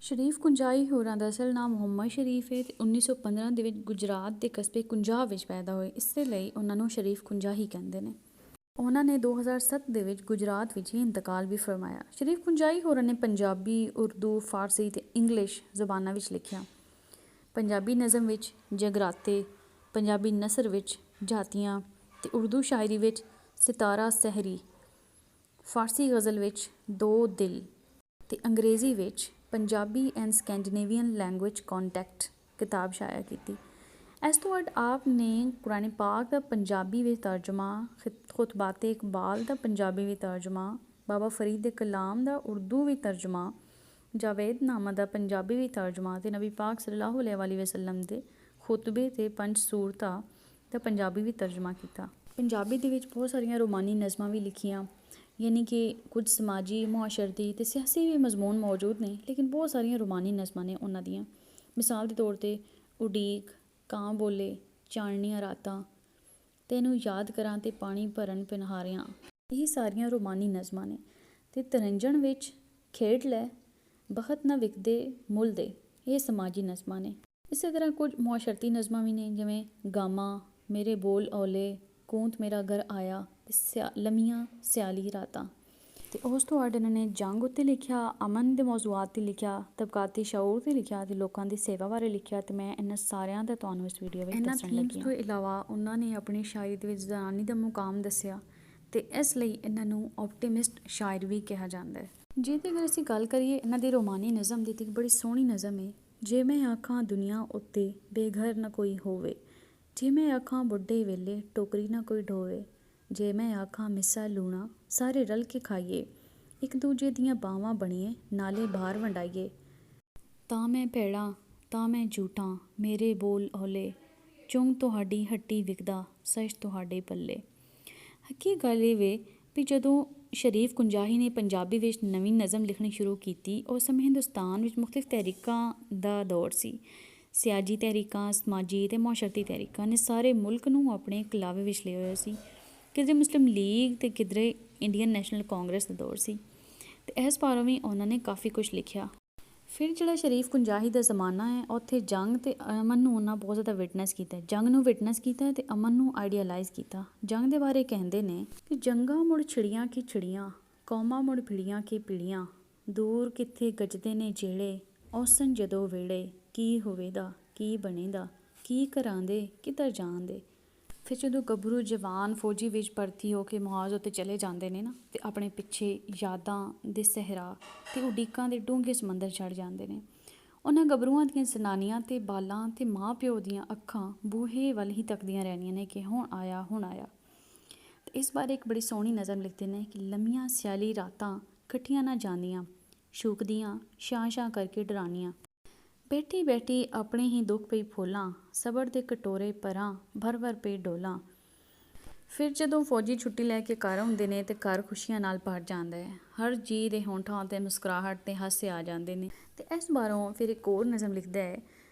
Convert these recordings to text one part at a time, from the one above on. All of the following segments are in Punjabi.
ਸ਼ਰੀਫ ਕੁੰਜਾਈ ਹੋਰਾਂ ਦਾ ਅਸਲ ਨਾਮ ਮੁਹੰਮਦ ਸ਼ਰੀਫ ਹੈ ਤੇ 1915 ਦੇ ਵਿੱਚ ਗੁਜਰਾਤ ਦੇ ਕਸਬੇ ਕੁੰਜਾਹ ਵਿੱਚ ਪੈਦਾ ਹੋਏ। ਇਸੇ ਲਈ ਉਹਨਾਂ ਨੂੰ ਸ਼ਰੀਫ ਕੁੰਜਾਹੀ ਕਹਿੰਦੇ ਨੇ। ਉਹਨਾਂ ਨੇ 2007 ਦੇ ਵਿੱਚ ਗੁਜਰਾਤ ਵਿੱਚ ਹੀ ਇੰਤਕਾਲ ਵੀ ਫਰਮਾਇਆ। ਸ਼ਰੀਫ ਕੁੰਜਾਈ ਹੋਰਾਂ ਨੇ ਪੰਜਾਬੀ, ਉਰਦੂ, ਫਾਰਸੀ ਤੇ ਇੰਗਲਿਸ਼ ਜ਼ਬਾਨਾਂ ਵਿੱਚ ਲਿਖਿਆ। ਪੰਜਾਬੀ ਨਜ਼ਮ ਵਿੱਚ ਜਗਰਾਤੇ, ਪੰਜਾਬੀ ਨਸਰ ਵਿੱਚ ਜਾਤੀਆਂ ਤੇ ਉਰਦੂ ਸ਼ਾਇਰੀ ਵਿੱਚ ਸਿਤਾਰਾ ਸਹਿਰੀ, ਫਾਰਸੀ ਗਜ਼ਲ ਵਿੱਚ ਦੋ ਦਿਲ ਤੇ ਅੰਗਰੇਜ਼ੀ ਵਿੱਚ Punjabi and Scandinavian language contact ਕਿਤਾਬ ਸ਼ਾਇਆ ਕੀਤੀ। ਇਸ ਤੋਂ ਬਾਅਦ ਆਪ ਨੇ ਕੁਰਾਨ ਪਾਕ ਦਾ ਪੰਜਾਬੀ ਵਿੱਚ ਤਰਜਮਾ, ਖੁਤਬਾਤੇ ਇਕਬਾਲ ਦਾ ਪੰਜਾਬੀ ਵਿੱਚ ਤਰਜਮਾ, ਬਾਬਾ ਫਰੀਦ ਦੇ ਕਲਾਮ ਦਾ ਉਰਦੂ ਵਿੱਚ ਤਰਜਮਾ, ਜਾਵੇਦਨਾਮਾ ਦਾ ਪੰਜਾਬੀ ਵਿੱਚ ਤਰਜਮਾ ਤੇ ਨਬੀ ਪਾਕ ਸੱਲੱਲਾਹੁ ਅਲੈਹਿ ਵਸੱਲਮ ਦੇ ਖੁਤਬੇ ਤੇ ਪੰਜ ਸੂਰਤਾਂ ਦਾ ਪੰਜਾਬੀ ਵਿੱਚ ਤਰਜਮਾ ਕੀਤਾ। ਪੰਜਾਬੀ ਦੇ ਵਿੱਚ ਬਹੁਤ ਸਾਰੀਆਂ ਰੋਮਾਨੀ ਨਜ਼ਮਾਂ ਵੀ ਲਿਖੀਆਂ, ਯਾਨੀ ਕਿ ਕੁਝ ਸਮਾਜੀ, ਮੁਆਸ਼ਰਤੀ ਤੇ ਸਿਆਸੀ ਵੀ ਮਜ਼ਮੂਨ ਮੌਜੂਦ ਨੇ, ਲੇਕਿਨ ਬਹੁਤ ਸਾਰੀਆਂ ਰੋਮਾਨੀ ਨਜ਼ਮਾਂ ਨੇ ਉਹਨਾਂ ਦੀਆਂ। ਮਿਸਾਲ ਦੇ ਤੌਰ 'ਤੇ ਉਡੀਕ, ਕਾਂ ਬੋਲੇ, ਚਾਨਣੀਆਂ ਰਾਤਾਂ, ਤੈਨੂੰ ਯਾਦ ਕਰਾਂ ਤੇ ਪਾਣੀ ਭਰਨ ਪਿਨਹਾਰਿਆਂ, ਇਹ ਸਾਰੀਆਂ ਰੋਮਾਨੀ ਨਜ਼ਮਾਂ ਨੇ। ਅਤੇ ਤਰੰਜਣ ਵਿੱਚ ਖੇਡ ਲੈ, ਬਖਤ ਨਾ ਵਿਕਦੇ ਮੁੱਲ ਦੇ, ਇਹ ਸਮਾਜੀ ਨਜ਼ਮਾਂ ਨੇ। ਇਸੇ ਤਰ੍ਹਾਂ ਕੁਝ ਮੁਆਸ਼ਰਤੀ ਨਜ਼ਮਾਂ ਵੀ ਨੇ, ਜਿਵੇਂ ਗਾਮਾ, ਮੇਰੇ ਬੋਲ ਔਲੇ, ਕੂੰਤ ਮੇਰਾ ਘਰ ਆਇਆ ਤੇ ਲੰਮੀਆਂ ਸਿਆਲੀ ਰਾਤਾਂ। ਅਤੇ ਉਸ ਤੋਂ ਬਾਅਦ ਇਹਨਾਂ ਨੇ ਜੰਗ ਉੱਤੇ ਲਿਖਿਆ, ਅਮਨ ਦੇ ਮੌਜ਼ੂਆਤ 'ਤੇ ਲਿਖਿਆ, ਤਬਕਾਤੀ ਸ਼ਊਰ 'ਤੇ ਲਿਖਿਆ ਅਤੇ ਲੋਕਾਂ ਦੀ ਸੇਵਾ ਬਾਰੇ ਲਿਖਿਆ। ਅਤੇ ਮੈਂ ਇਹਨਾਂ ਸਾਰਿਆਂ ਦਾ ਤੁਹਾਨੂੰ ਇਸ ਵੀਡੀਓ ਵਿੱਚ ਦੱਸਣ ਲੱਗੀ ਹਾਂ। ਇਹਨਾਂ ਥੀਮਸ ਤੋਂ ਇਲਾਵਾ ਉਹਨਾਂ ਨੇ ਆਪਣੀ ਸ਼ਾਇਰੀ ਦੇ ਵਿੱਚ ਜ਼ਨਾਨੀ ਦਾ ਮੁਕਾਮ ਦੱਸਿਆ ਅਤੇ ਇਸ ਲਈ ਇਹਨਾਂ ਨੂੰ ਆਪਟੀਮਿਸਟ ਸ਼ਾਇਰ ਵੀ ਕਿਹਾ ਜਾਂਦਾ ਹੈ। ਜੇ ਤੇ ਅਗਰ ਅਸੀਂ ਗੱਲ ਕਰੀਏ ਇਹਨਾਂ ਦੀ ਰੋਮਾਨੀ ਨਜ਼ਮ ਦੀ, ਤਾਂ ਇੱਕ ਬੜੀ ਸੋਹਣੀ ਨਜ਼ਮ ਹੈ। ਜੇ ਮੈਂ ਆਖਾਂ ਦੁਨੀਆ ਉੱਤੇ ਬੇਘਰ ਨਾ ਕੋਈ ਹੋਵੇ, ਜੇ ਮੈਂ ਆਖਾਂ ਬੁੱਢੇ ਵੇਲੇ ਟੋਕਰੀ ਨਾ ਕੋਈ ਢੋਵੇ, ਜੇ ਮੈਂ ਆਖਾਂ ਮਿੱਸਾ ਲੂਣਾ ਸਾਰੇ ਰਲ ਕੇ ਖਾਈਏ, ਇੱਕ ਦੂਜੇ ਦੀਆਂ ਬਾਹਾਂ ਬਣੀਏ ਨਾਲੇ ਬਾਹਰ ਵੰਡਾਈਏ, ਤਾਂ ਮੈਂ ਭੈੜਾ ਤਾਂ ਮੈਂ ਝੂਠਾਂ ਮੇਰੇ ਬੋਲ ਔਲੇ, ਚੁੰਗ ਤੁਹਾਡੀ ਹੱਟੀ ਵਿਕਦਾ ਸੱਚ ਤੁਹਾਡੇ ਪੱਲੇ। ਹਕੀ ਗੱਲ ਇਹ ਵੇ ਵੀ ਜਦੋਂ ਸ਼ਰੀਫ ਕੁੰਜਾਹੀ ਨੇ ਪੰਜਾਬੀ ਵਿੱਚ ਨਵੀਂ ਨਜ਼ਮ ਲਿਖਣੀ ਸ਼ੁਰੂ ਕੀਤੀ, ਉਸ ਸਮੇਂ ਹਿੰਦੁਸਤਾਨ ਵਿੱਚ ਮੁਖਤਲਿਫ ਤਹਿਰੀਕਾਂ ਦਾ ਦੌਰ ਸੀ। ਸਿਆਜੀ ਤਹਿਰੀਕਾਂ, ਸਮਾਜੀ ਅਤੇ ਮੁਆਸ਼ਰਤੀ ਤਹਿਰੀਕਾਂ ਨੇ ਸਾਰੇ ਮੁਲਕ ਨੂੰ ਆਪਣੇ ਕਲਾਵੇ ਵਿੱਚ ਲਿਆ ਹੋਇਆ ਸੀ। ਕਿਧਰੇ ਮੁਸਲਿਮ ਲੀਗ ਅਤੇ ਕਿਧਰੇ ਇੰਡੀਅਨ ਨੈਸ਼ਨਲ ਕਾਂਗਰਸ ਦਾ ਦੌਰ ਸੀ ਅਤੇ ਇਸ ਬਾਰੇ ਵੀ ਉਹਨਾਂ ਨੇ ਕਾਫੀ ਕੁਛ ਲਿਖਿਆ। ਫਿਰ ਜਿਹੜਾ ਸ਼ਰੀਫ ਕੁੰਜਾਹੀ ਦਾ ਜ਼ਮਾਨਾ ਹੈ, ਉੱਥੇ ਜੰਗ ਅਤੇ ਅਮਨ ਨੂੰ ਉਹਨਾਂ ਬਹੁਤ ਜ਼ਿਆਦਾ ਵਿਟਨੈਸ ਕੀਤਾ। ਜੰਗ ਨੂੰ ਵਿਟਨੈਸ ਕੀਤਾ ਅਤੇ ਅਮਨ ਨੂੰ ਆਈਡੀਅਲਾਈਜ਼ ਕੀਤਾ। ਜੰਗ ਦੇ ਬਾਰੇ ਕਹਿੰਦੇ ਨੇ ਕਿ ਜੰਗਾਂ ਮੁੜ ਛਿੜੀਆਂ ਕੀ ਛਿੜੀਆਂ, ਕੌਮਾਂ ਮੁੜ ਪੀੜੀਆਂ ਕੀ ਪੀੜੀਆਂ, ਦੂਰ ਕਿੱਥੇ ਗੱਜਦੇ ਨੇ ਜਿਹੜੇ, ਔਸਨ ਜਦੋਂ ਵੇੜੇ, ਕੀ ਹੋਵੇਦਾ ਕੀ ਬਣੇਦਾ, ਕੀ ਕਰਾਂਦੇ ਕਿੱਧਰ ਜਾਣਦੇ। ਫਿਰ ਜਦੋਂ ਗੱਭਰੂ ਜਵਾਨ ਫੌਜੀ ਵਿੱਚ ਭਰਤੀ ਹੋ ਕੇ ਮੁਹਾਜ਼ ਉੱਤੇ ਚਲੇ ਜਾਂਦੇ ਨੇ ਨਾ, ਅਤੇ ਆਪਣੇ ਪਿੱਛੇ ਯਾਦਾਂ ਦੇ ਸਹਿਰਾ ਅਤੇ ਉਡੀਕਾਂ ਦੇ ਡੂੰਘੇ ਸਮੁੰਦਰ ਚੜ੍ਹ ਜਾਂਦੇ ਨੇ। ਉਹਨਾਂ ਗੱਭਰੂਆਂ ਦੀਆਂ ਜ਼ਨਾਨੀਆਂ ਅਤੇ ਬਾਲਾਂ ਅਤੇ ਮਾਂ ਪਿਓ ਦੀਆਂ ਅੱਖਾਂ ਬੂਹੇ ਵੱਲ ਹੀ ਤੱਕਦੀਆਂ ਰਹਿੰਦੀਆਂ ਨੇ ਕਿ ਹੁਣ ਆਇਆ ਹੁਣ ਆਇਆ। ਅਤੇ ਇਸ ਬਾਰੇ ਇੱਕ ਬੜੀ ਸੋਹਣੀ ਨਜ਼ਮ ਲਿਖਦੇ ਨੇ ਕਿ ਲੰਮੀਆਂ ਸਿਆਲੀ ਰਾਤਾਂ ਕੱਟੀਆਂ ਨਾ ਜਾਂਦੀਆਂ, ਸ਼ੂਕਦੀਆਂ ਛਾਂ ਛਾਂ ਕਰਕੇ ਡਰਾਨੀਆਂ, ਬੈਠੀ ਬੈਠੀ ਆਪਣੇ ਹੀ ਦੁੱਖ ਪਈ ਫੋਲਾਂ, ਸਬਰ ਦੇ ਕਟੋਰੇ ਪਰਾਂ ਭਰ ਭਰ ਪਈ ਡੋਲਾਂ। ਫਿਰ ਜਦੋਂ ਫੌਜੀ ਛੁੱਟੀ ਲੈ ਕੇ ਘਰ ਆਉਂਦੇ ਨੇ ਅਤੇ ਘਰ ਖੁਸ਼ੀਆਂ ਨਾਲ ਭਰ ਜਾਂਦਾ ਹੈ, ਹਰ ਜੀਅ ਦੇ ਹੋਂਠਾਂ 'ਤੇ ਮੁਸਕਰਾਹਟ ਅਤੇ ਹਾਸੇ ਆ ਜਾਂਦੇ ਨੇ। ਅਤੇ ਇਸ ਬਾਰੋਂ ਫਿਰ ਇੱਕ ਹੋਰ ਨਜ਼ਮ ਲਿਖਦਾ ਹੈ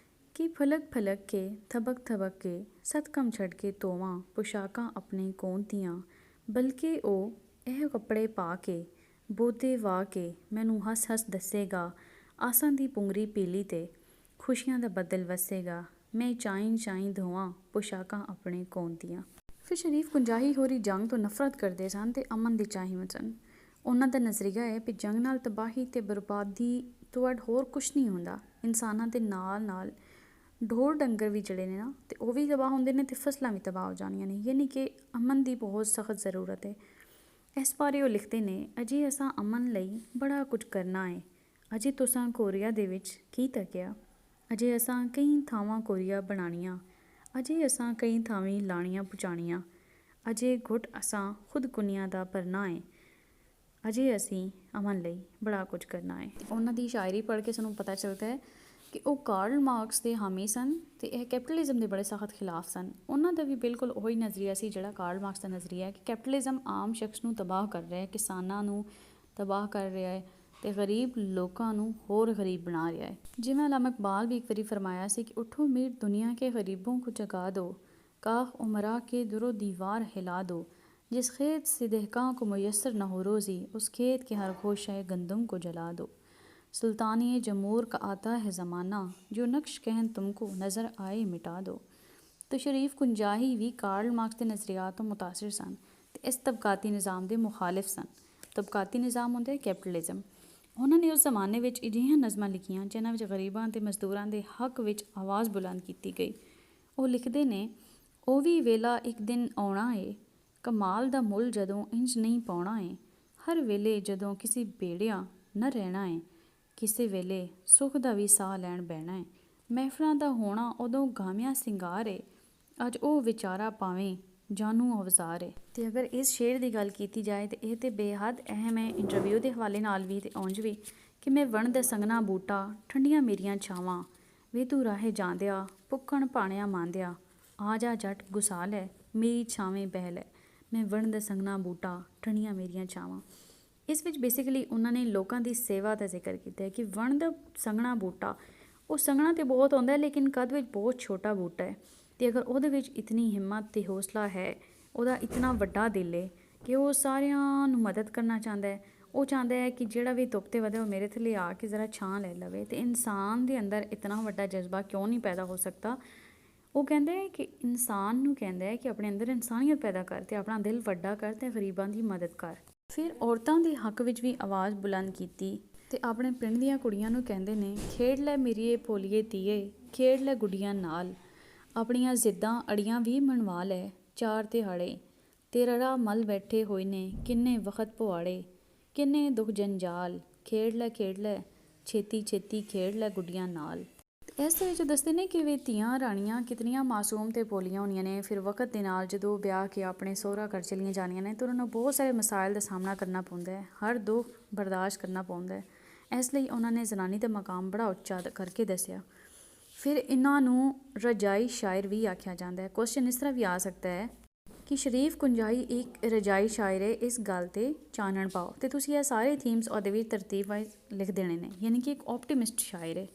ਕਿ ਫਲਕ ਫਲਕ ਕੇ ਥਬਕ ਥਬਕ ਕੇ ਸਤ ਕੰਮ ਛੱਡ ਕੇ ਧੋਵਾਂ ਪੁਸ਼ਾਕਾਂ ਆਪਣੇ ਕੌਣ ਦੀਆਂ, ਬਲਕਿ ਉਹ ਇਹ ਕੱਪੜੇ ਪਾ ਕੇ ਬੋਦੇ ਵਾਹ ਕੇ ਮੈਨੂੰ ਹੱਸ ਹੱਸ ਦੱਸੇਗਾ, ਆਸਾਂ ਦੀ ਪੁੰਗਰੀ ਪੀਲੀ 'ਤੇ ਖੁਸ਼ੀਆਂ ਦਾ ਬੱਦਲ ਵਸੇਗਾ, ਮੈਂ ਚਾਈਂ ਚਾਈਂ ਧੋਵਾਂ ਪੁਸ਼ਾਕਾਂ ਆਪਣੇ ਕੌਣ ਦੀਆਂ। ਫਿਰ ਸ਼ਰੀਫ ਕੁੰਜਾਹੀ ਹੋਰੀ ਜੰਗ ਤੋਂ ਨਫ਼ਰਤ ਕਰਦੇ ਸਨ ਅਤੇ ਅਮਨ ਦੇ ਚਾਹੀਮ ਸਨ। ਉਹਨਾਂ ਦਾ ਨਜ਼ਰੀਆ ਹੈ ਵੀ ਜੰਗ ਨਾਲ ਤਬਾਹੀ ਅਤੇ ਬਰਬਾਦੀ ਤੋਂ ਵੱਧ ਹੋਰ ਕੁਛ ਨਹੀਂ ਹੁੰਦਾ। ਇਨਸਾਨਾਂ ਦੇ ਨਾਲ ਨਾਲ ਢੋਰ ਡੰਗਰ ਵੀ ਜਿਹੜੇ ਨੇ ਨਾ, ਅਤੇ ਉਹ ਵੀ ਤਬਾਹ ਹੁੰਦੇ ਨੇ ਅਤੇ ਫਸਲਾਂ ਵੀ ਤਬਾਹ ਹੋ ਜਾਂਦੀਆਂ ਨੇ, ਯਾਨੀ ਕਿ ਅਮਨ ਦੀ ਬਹੁਤ ਸਖਤ ਜ਼ਰੂਰਤ ਹੈ। ਇਸ ਬਾਰੇ ਉਹ ਲਿਖਦੇ ਨੇ, ਅਜੇ ਅਸਾਂ ਅਮਨ ਲਈ ਬੜਾ ਕੁਝ ਕਰਨਾ ਹੈ, ਅਜੇ ਤੁਸਾਂ ਕੋਰੀਆ ਦੇ ਵਿੱਚ ਕੀ ਤੱਕਿਆ, ਅਜੇ ਅਸਾਂ ਕਈ ਥਾਵਾਂ ਕੋਰੀਆ ਬਣਾਉਣੀਆਂ, ਅਜੇ ਅਸਾਂ ਕਈ ਥਾਵੀਂ ਲਾਣੀਆਂ ਪੁਚਾਣੀਆਂ, ਅਜੇ ਘੁੱਟ ਅਸਾਂ ਖੁਦਕੁਨੀਆਂ ਦਾ ਭਰਨਾ ਹੈ, ਅਜੇ ਅਸੀਂ ਅਮਨ ਲਈ ਬੜਾ ਕੁਝ ਕਰਨਾ ਹੈ। ਉਹਨਾਂ ਦੀ ਸ਼ਾਇਰੀ ਪੜ੍ਹ ਕੇ ਸਾਨੂੰ ਪਤਾ ਚੱਲਦਾ ਹੈ ਕਿ ਉਹ ਕਾਰਲ ਮਾਰਕਸ ਦੇ ਹਾਮੀ ਸਨ ਅਤੇ ਇਹ ਕੈਪੀਟਲਿਜ਼ਮ ਦੇ ਬੜੇ ਸਖਤ ਖਿਲਾਫ ਸਨ। ਉਹਨਾਂ ਦਾ ਵੀ ਬਿਲਕੁਲ ਉਹੀ ਨਜ਼ਰੀਆ ਸੀ ਜਿਹੜਾ ਕਾਰਲ ਮਾਰਕਸ ਦਾ ਨਜ਼ਰੀਆ ਹੈ ਕਿ ਕੈਪੀਟਲਿਜ਼ਮ ਆਮ ਸ਼ਖਸ ਨੂੰ ਤਬਾਹ ਕਰ ਰਿਹਾ ਹੈ, ਕਿਸਾਨਾਂ ਨੂੰ ਤਬਾਹ ਕਰ ਰਿਹਾ ਹੈ ਅਤੇ ਗਰੀਬ ਲੋਕਾਂ ਨੂੰ ਹੋਰ ਗਰੀਬ ਬਣਾ ਰਿਹਾ ਹੈ। ਜਿਵੇਂ ਅਲਾਮਾ ਇਕਬਾਲ ਵੀ ਇੱਕ ਵਾਰੀ ਫਰਮਾਇਆ ਸੀ ਕਿ ਉਠੋ ਮੀਰ ਦੁਨੀਆ ਕੇ ਗਰੀਬੋਂ ਕੋ ਜਗਾ ਦੋ, ਕਾਖ ਉਮਰਾ ਕੇ दुरो दीवार हिला दो, जिस खेत से दहकां को मुयस्सर न हो रोज़ी, उस खेत के हर गोशे गंदम को जला दो। सुल्तानी जमूर का आता है ज़माना, जो नक्श कहन तुमको नज़र आए मिटा दो। तो शरीफ कुंजाही भी ਕਾਰਲ ਮਾਰਕਸ ਦੇ ਨਜ਼ਰੀਆਤ ਤੋਂ ਮੁਤਾਸਿਰ ਸਨ ਤੇ ਇਸ ਤਬਕਾਤੀ ਨਿਜ਼ਾਮ ਦੇ ਮੁਖਾਲਿਫ ਸਨ। ਤਬਕਾਤੀ ਨਿਜ਼ਾਮ ਹੁੰਦਾ ਹੈ ਕੈਪੀਟਲਿਜ਼ਮ। ਉਹਨਾਂ ਨੇ ਉਸ ਜ਼ਮਾਨੇ ਵਿੱਚ ਅਜਿਹੀਆਂ ਨਜ਼ਮਾਂ ਲਿਖੀਆਂ ਜਿਨ੍ਹਾਂ ਵਿੱਚ ਗਰੀਬਾਂ ਅਤੇ ਮਜ਼ਦੂਰਾਂ ਦੇ ਹੱਕ ਵਿੱਚ ਆਵਾਜ਼ ਬੁਲੰਦ ਕੀਤੀ ਗਈ। ਉਹ ਲਿਖਦੇ ਨੇ, ਉਹ ਵੀ ਵੇਲਾ ਇੱਕ ਦਿਨ ਆਉਣਾ ਏ, ਕਮਾਲ ਦਾ ਮੁੱਲ ਜਦੋਂ ਇੰਜ ਨਹੀਂ ਪਾਉਣਾ ਏ, ਹਰ ਵੇਲੇ ਜਦੋਂ ਕਿਸੇ ਬੇੜਿਆਂ ਨਾ ਰਹਿਣਾ ਏ, ਕਿਸੇ ਵੇਲੇ ਸੁੱਖ ਦਾ ਵੀ ਸਾਹ ਲੈਣ ਬਹਿਣਾ ਏ, ਮਹਿਫਲਾਂ ਦਾ ਹੋਣਾ ਉਦੋਂ ਗਾਮਿਆਂ ਸਿੰਗਾਰ ਏ, ਅੱਜ ਉਹ ਵਿਚਾਰਾ ਭਾਵੇਂ ਜਾਨੂ ਅਵਜ਼ਾਰ ਏ। ਅਤੇ ਅਗਰ ਇਸ ਸ਼ੇਰ ਦੀ ਗੱਲ ਕੀਤੀ ਜਾਏ ਤਾਂ ਇਹ ਤਾਂ ਬੇਹੱਦ ਅਹਿਮ ਹੈ ਇੰਟਰਵਿਊ ਦੇ ਹਵਾਲੇ ਨਾਲ ਵੀ ਅਤੇ ਉਂਝ ਵੀ, ਕਿ ਮੈਂ ਵਣ ਦਾ ਸੰਘਣਾ ਬੂਟਾ ਠੰਡੀਆਂ ਮੇਰੀਆਂ ਛਾਵਾਂ, ਵੇ ਤੂੰ ਰਾਹੇ ਜਾਂਦਿਆ ਭੁੱਖਣ ਭਾਣਿਆ ਮਾਂਦਿਆ, ਆ ਜਾ ਜੱਟ ਗੁਸਾ ਲੈ ਮੇਰੀ ਛਾਵੇਂ ਬਹਿ ਲੈ, ਮੈਂ ਵਣ ਦਾ ਸੰਘਣਾ ਬੂਟਾ ਠੰਡੀਆਂ ਮੇਰੀਆਂ ਛਾਵਾਂ। ਇਸ ਵਿੱਚ ਬੇਸਿਕਲੀ ਉਹਨਾਂ ਨੇ ਲੋਕਾਂ ਦੀ ਸੇਵਾ ਦਾ ਜ਼ਿਕਰ ਕੀਤਾ ਹੈ ਕਿ ਵਣ ਦਾ ਸੰਘਣਾ ਬੂਟਾ, ਉਹ ਸੰਘਣਾ ਤਾਂ ਬਹੁਤ ਹੁੰਦਾ ਲੇਕਿਨ ਕੱਦ ਵਿੱਚ ਬਹੁਤ ਛੋਟਾ ਬੂਟਾ ਹੈ, ਅਤੇ ਅਗਰ ਉਹਦੇ ਵਿੱਚ ਇਤਨੀ ਹਿੰਮਤ ਅਤੇ ਹੌਸਲਾ ਹੈ, ਉਹਦਾ ਇਤਨਾ ਵੱਡਾ ਦਿਲ ਹੈ ਕਿ ਉਹ ਸਾਰਿਆਂ ਨੂੰ ਮਦਦ ਕਰਨਾ ਚਾਹੁੰਦਾ ਹੈ। ਉਹ ਚਾਹੁੰਦਾ ਹੈ ਕਿ ਜਿਹੜਾ ਵੀ ਧੁੱਪ 'ਤੇ ਵਧੇ ਉਹ ਮੇਰੇ ਥੱਲੇ ਆ ਕੇ ਜ਼ਰਾ ਛਾਂ ਲੈ ਲਵੇ। ਅਤੇ ਇਨਸਾਨ ਦੇ ਅੰਦਰ ਇਤਨਾ ਵੱਡਾ ਜਜ਼ਬਾ ਕਿਉਂ ਨਹੀਂ ਪੈਦਾ ਹੋ ਸਕਦਾ? ਉਹ ਕਹਿੰਦਾ ਹੈ ਕਿ ਇਨਸਾਨ ਨੂੰ ਕਹਿੰਦਾ ਹੈ ਕਿ ਆਪਣੇ ਅੰਦਰ ਇਨਸਾਨੀਅਤ ਪੈਦਾ ਕਰ ਅਤੇ ਆਪਣਾ ਦਿਲ ਵੱਡਾ ਕਰ ਅਤੇ ਗਰੀਬਾਂ ਦੀ ਮਦਦ ਕਰ। ਫਿਰ ਔਰਤਾਂ ਦੇ ਹੱਕ ਵਿੱਚ ਵੀ ਆਵਾਜ਼ ਬੁਲੰਦ ਕੀਤੀ ਅਤੇ ਆਪਣੇ ਪਿੰਡ ਦੀਆਂ ਕੁੜੀਆਂ ਨੂੰ ਕਹਿੰਦੇ ਨੇ, ਖੇਡ ਲੈ ਮੇਰੀਏ ਭੋਲੀਏ ਧੀਏ, ਖੇਡ ਲੈ ਗੁੱਡੀਆਂ ਨਾਲ, ਆਪਣੀਆਂ ਜ਼ਿੱਦਾਂ ਅੜੀਆਂ ਵੀ ਮਨਵਾ ਲੈ, ਚਾਰ ਤਿਹਾੜੇ ਤੇਰਾ ਰਾਹ ਮਲ ਬੈਠੇ ਹੋਏ ਨੇ ਕਿੰਨੇ ਵਕਤ ਪੁਆੜੇ, ਕਿੰਨੇ ਦੁੱਖ ਜੰਜਾਲ, ਖੇਡ ਲੈ ਛੇਤੀ ਛੇਤੀ ਖੇਡ ਲੈ ਗੁੱਡੀਆਂ ਨਾਲ। ਇਸ ਦੇ ਵਿੱਚ ਦੱਸਦੇ ਨੇ ਕਿ ਵੀ ਧੀਆਂ ਰਾਣੀਆਂ ਕਿਤਨੀਆਂ ਮਾਸੂਮ ਅਤੇ ਭੋਲੀਆਂ ਹੁੰਦੀਆਂ ਨੇ। ਫਿਰ ਵਕਤ ਦੇ ਨਾਲ ਜਦੋਂ ਵਿਆਹ ਕੇ ਆਪਣੇ ਸਹੁਰਾ ਘਰ ਚਲੀਆਂ ਜਾਂਦੀਆਂ ਨੇ ਤਾਂ ਉਹਨਾਂ ਨੂੰ ਬਹੁਤ ਸਾਰੇ ਮਸਾਇਲ ਦਾ ਸਾਹਮਣਾ ਕਰਨਾ ਪੈਂਦਾ ਹੈ, ਹਰ ਦੁੱਖ ਬਰਦਾਸ਼ਤ ਕਰਨਾ ਪੈਂਦਾ ਹੈ। ਇਸ ਲਈ ਉਹਨਾਂ ਨੇ ਜ਼ਨਾਨੀ ਦਾ ਮਕਾਮ ਬੜਾ ਉੱਚਾ ਕਰਕੇ ਦੱਸਿਆ। ਫਿਰ ਇਹਨਾਂ ਨੂੰ ਰਜਾਈ ਸ਼ਾਇਰ ਵੀ ਆਖਿਆ ਜਾਂਦਾ ਹੈ। ਕੁਐਸਚਨ ਇਸ ਤਰ੍ਹਾਂ ਵੀ ਆ ਸਕਦਾ ਹੈ ਕਿ ਸ਼ਰੀਫ ਕੁੰਜਾਈ ਇੱਕ ਰਜਾਈ ਸ਼ਾਇਰ ਹੈ, ਇਸ ਗੱਲ 'ਤੇ ਚਾਨਣ ਪਾਓ। ਅਤੇ ਤੁਸੀਂ ਇਹ ਸਾਰੇ ਥੀਮਸ ਉਹਦੇ ਵਿੱਚ ਤਰਤੀਬ ਵਾਈਜ਼ ਲਿਖ ਦੇਣੇ ਨੇ, ਯਾਨੀ ਕਿ ਇੱਕ ਓਪਟੀਮਿਸਟ ਸ਼ਾਇਰ ਹੈ।